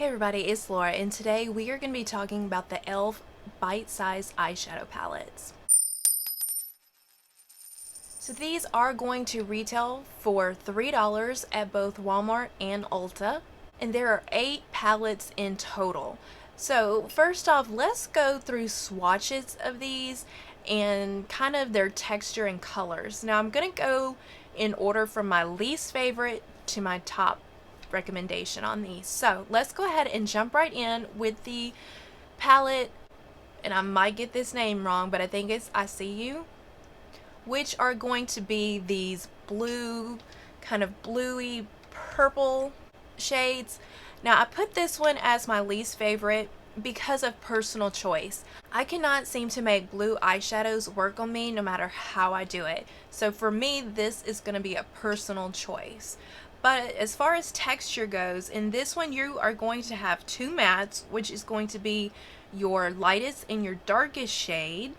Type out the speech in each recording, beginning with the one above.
Hey everybody, it's Laura, and today we are going to be talking about the e.l.f. bite-sized eyeshadow palettes. So these are going to retail for $3 at both Walmart and Ulta, and there are 8 palettes in total. So first off, let's go through swatches of these and kind of their texture and colors. Now I'm going to go in order from my least favorite to my top recommendation on these. So let's go ahead and jump right in with the palette, and I might get this name wrong, but I think it's Açaí You, which are going to be these blue, kind of bluey purple shades. Now I put this one as my least favorite because of personal choice. I cannot seem to make blue eyeshadows work on me no matter how I do it. So for me, this is going to be a personal choice. But as far as texture goes, in this one you are going to have 2 mattes, which is going to be your lightest and your darkest shade.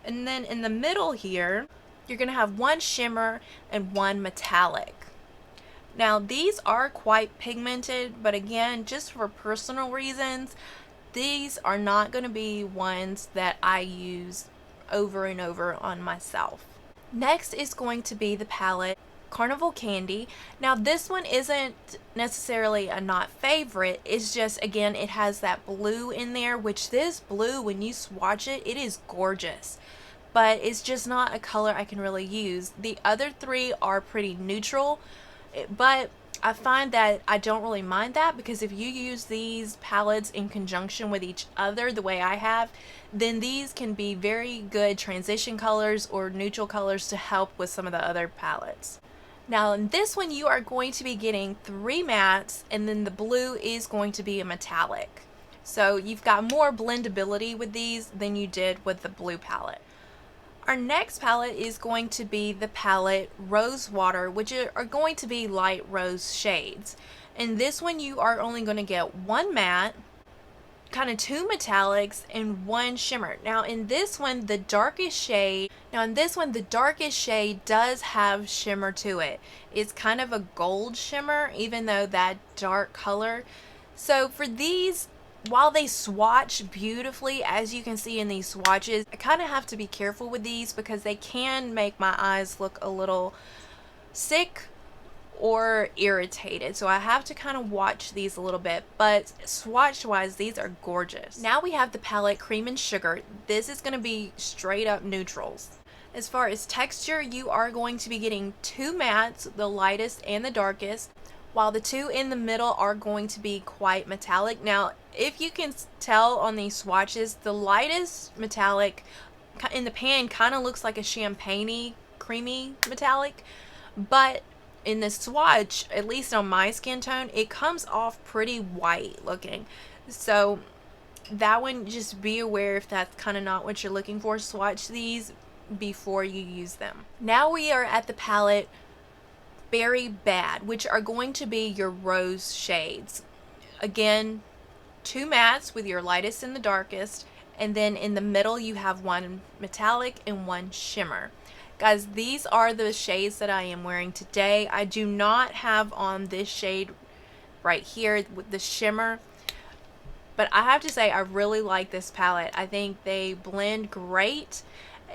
And then in the middle here, you're going to have 1 shimmer and 1 metallic. Now these are quite pigmented, but again, just for personal reasons, these are not going to be ones that I use over and over on myself. Next is going to be the palette Carnival Candy. Now this one isn't necessarily a not favorite, it's just, again, it has that blue in there, which this blue, when you swatch it, it is gorgeous, but it's just not a color I can really use. The other 3 are pretty neutral, but I find that I don't really mind that, because if you use these palettes in conjunction with each other the way I have, then these can be very good transition colors or neutral colors to help with some of the other palettes. Now in this one you are going to be getting 3 mattes, and then the blue is going to be a metallic. So you've got more blendability with these than you did with the blue palette. Our next palette is going to be the palette Rose Water, which are going to be light rose shades. In this one you are only going to get 1 matte, kind of 2 metallics, and 1 shimmer. Now in this one the darkest shade does have shimmer to it. It's kind of a gold shimmer, even though that dark color. So for these, while they swatch beautifully, as you can see in these swatches, I kind of have to be careful with these because they can make my eyes look a little sick or irritated, so I have to kind of watch these a little bit, but swatch wise these are gorgeous. Now we have the palette Cream and Sugar. This is going to be straight up neutrals. As far as texture, you are going to be getting 2 mattes, the lightest and the darkest, while the 2 in the middle are going to be quite metallic. Now if you can tell on these swatches, the lightest metallic in the pan kind of looks like a champagne-y creamy metallic, but in the swatch, at least on my skin tone, it comes off pretty white looking. So that one, just be aware if that's kind of not what you're looking for. Swatch these before you use them. Now we are at the palette Berry Bad, which are going to be your rose shades. Again, 2 mattes with your lightest and the darkest, and then in the middle you have 1 metallic and 1 shimmer. Guys, these are the shades that I am wearing today. I do not have on this shade right here with the shimmer, but I have to say I really like this palette. I think they blend great,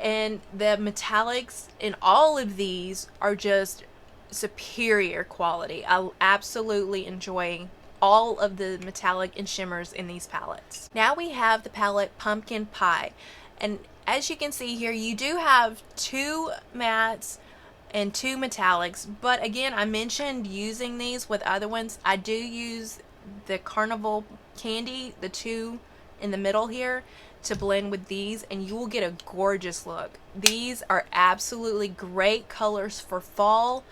and the metallics in all of these are just superior quality. I absolutely enjoy all of the metallic and shimmers in these palettes. Now we have the palette Pumpkin Pie, and as you can see here, you do have 2 mattes and 2 metallics, but again, I mentioned using these with other ones. I do use the Carnival Candy, the 2 in the middle here, to blend with these, and you will get a gorgeous look. These are absolutely great colors for fall.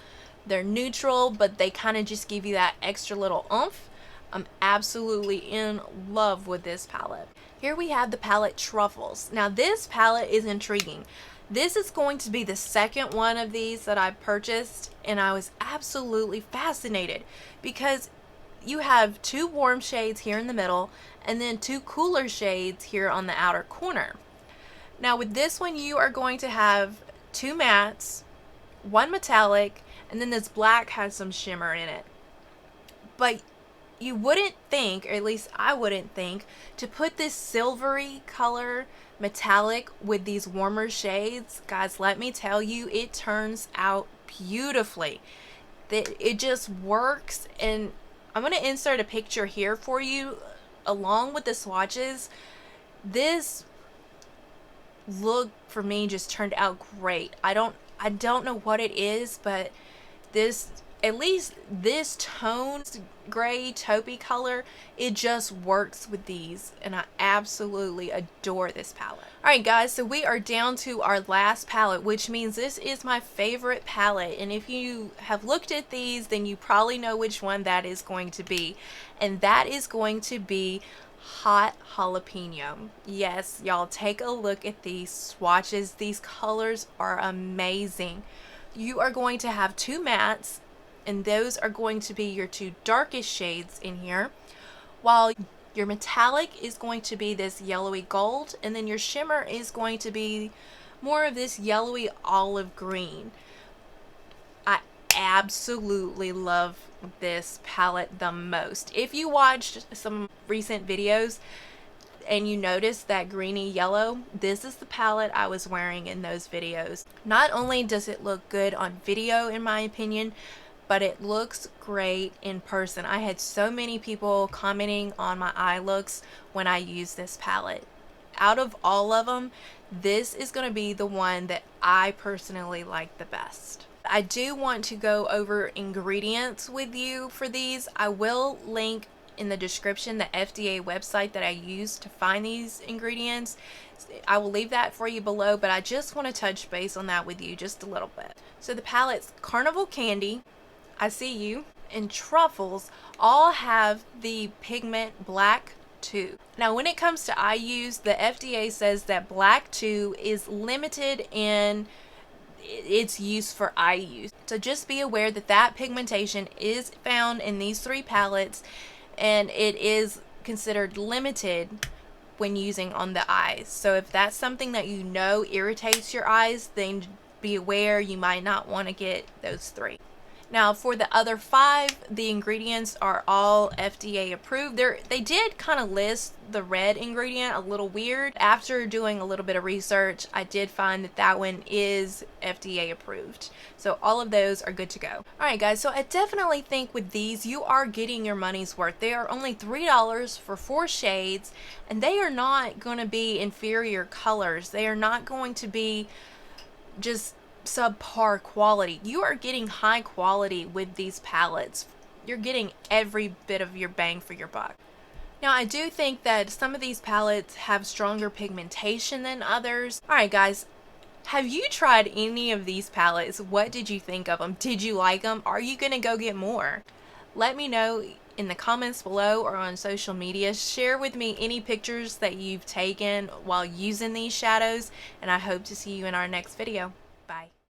They're neutral, but they kind of just give you that extra little oomph. I'm absolutely in love with this palette. Here we have the palette Truffles. Now this palette is intriguing. This is going to be the second one of these that I purchased, and I was absolutely fascinated because you have 2 warm shades here in the middle and then 2 cooler shades here on the outer corner. Now with this one you are going to have 2 mattes, 1 metallic, and then this black has some shimmer in it. But you wouldn't think, or at least I wouldn't think, to put this silvery color metallic with these warmer shades. Guys, let me tell you, it turns out beautifully. It just works, and I'm going to insert a picture here for you along with the swatches. This look for me just turned out great. I don't know what it is, but this, at least this toned gray taupey color, it just works with these, and I absolutely adore this palette. Alright guys, so we are down to our last palette, which means this is my favorite palette, and if you have looked at these, then you probably know which one that is going to be, and that is going to be Hot Jalapeno. Yes, y'all, take a look at these swatches. These colors are amazing. You are going to have two mattes, and those are going to be your two darkest shades in here, while your metallic is going to be this yellowy gold, and then your shimmer is going to be more of this yellowy olive green. I absolutely love this palette the most. If you watched some recent videos and you noticed that greeny yellow, this is the palette I was wearing in those videos. Not only does it look good on video, in my opinion, but it looks great in person. I had so many people commenting on my eye looks when I use this palette. Out of all of them, this is going to be the one that I personally like the best. I do want to go over ingredients with you for these. I will link in the description the FDA website that I used to find these ingredients. I will leave that for you below, but I just want to touch base on that with you just a little bit. So the palettes Carnival Candy, Açaí You, and Truffles all have the pigment black 2. Now when it comes to eye use, the FDA says that black 2 is limited in its use for eye use. So just be aware that that pigmentation is found in these 3 palettes, and it is considered limited when using on the eyes. So if that's something that you know irritates your eyes, then be aware you might not want to get those 3. Now for the other 5, the ingredients are all FDA approved. They did kind of list the red ingredient a little weird. After doing a little bit of research, I did find that that one is FDA approved. So all of those are good to go. Alright guys, so I definitely think with these you are getting your money's worth. They are only $3 for 4 shades, and they are not going to be inferior colors. They are not going to be just subpar quality. You are getting high quality with these palettes. You're getting every bit of your bang for your buck. Now I do think that some of these palettes have stronger pigmentation than others. Alright guys, have you tried any of these palettes? What did you think of them? Did you like them? Are you gonna go get more? Let me know in the comments below or on social media. Share with me any pictures that you've taken while using these shadows, and I hope to see you in our next video. Bye.